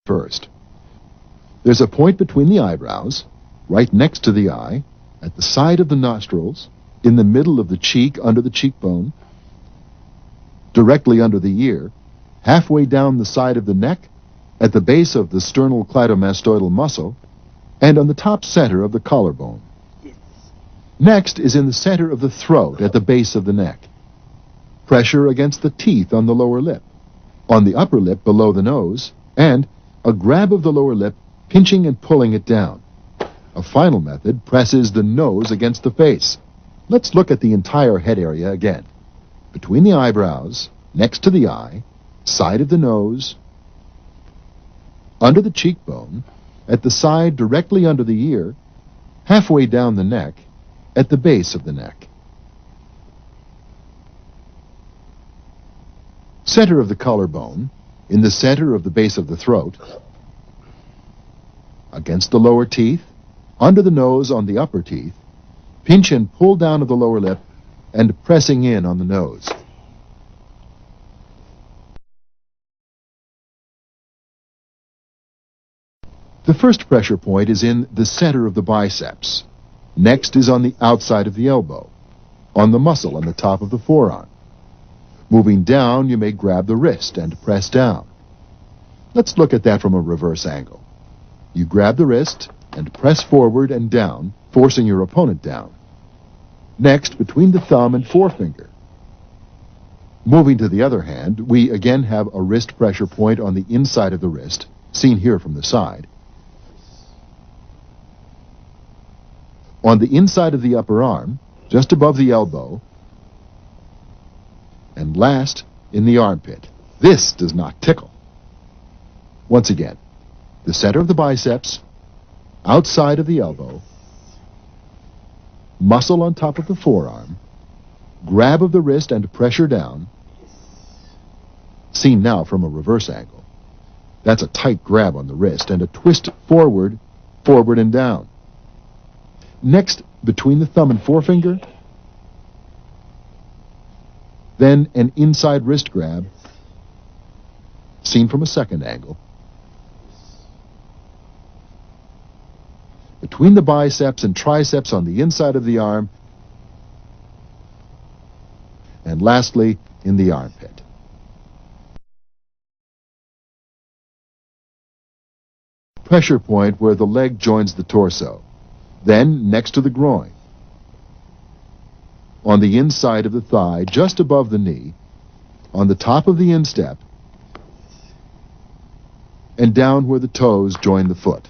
first. There's a point between the eyebrows, right next to the eye, at the side of the nostrils, in the middle of the cheek under the cheekbone, directly under the ear, halfway down the side of the neck, at the base of the sternocleidomastoidal muscle, and on the top center of the collarbone. Next is in the center of the throat at the base of the neck. Pressure against the teeth on the lower lip, on the upper lip below the nose, and a grab of the lower lip, pinching and pulling it down. A final method presses the nose against the face. Let's look at the entire head area again. Between the eyebrows, next to the eye, side of the nose, under the cheekbone, at the side directly under the ear, halfway down the neck, at the base of the neck. Center of the collarbone, in the center of the base of the throat, against the lower teeth, under the nose on the upper teeth, pinch and pull down of the lower lip, and pressing in on the nose. The first pressure point is in the center of the biceps. Next is on the outside of the elbow, on the muscle on the top of the forearm. Moving down, you may grab the wrist and press down. Let's look at that from a reverse angle. You grab the wrist and press forward and down, forcing your opponent down. Next, between the thumb and forefinger. Moving to the other hand, we again have a wrist pressure point on the inside of the wrist, seen here from the side. On the inside of the upper arm, just above the elbow, and last, in the armpit. This does not tickle. Once again, the center of the biceps, outside of the elbow, muscle on top of the forearm, grab of the wrist and pressure down, seen now from a reverse angle. That's a tight grab on the wrist and a twist forward, forward and down. Next, between the thumb and forefinger, then an inside wrist grab, seen from a second angle. Between the biceps and triceps on the inside of the arm, and lastly, in the armpit. Pressure point where the leg joins the torso. Then next to the groin. On the inside of the thigh, just above the knee, on the top of the instep, and down where the toes join the foot.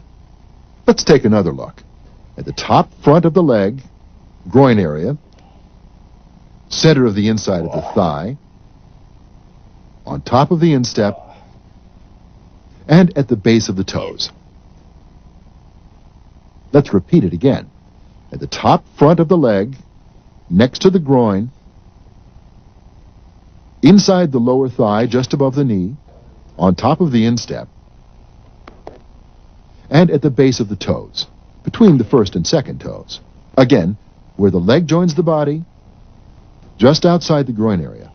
Let's take another look. At the top front of the leg, groin area, center of the inside of the thigh, on top of the instep, and at the base of the toes. Let's repeat it again. At the top front of the leg, next to the groin, inside the lower thigh just above the knee, on top of the instep, and at the base of the toes, between the first and second toes. Again, where the leg joins the body, just outside the groin area,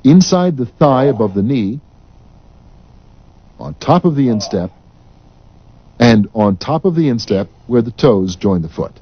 inside the thigh above the knee, on top of the instep, and on top of the instep where the toes join the foot.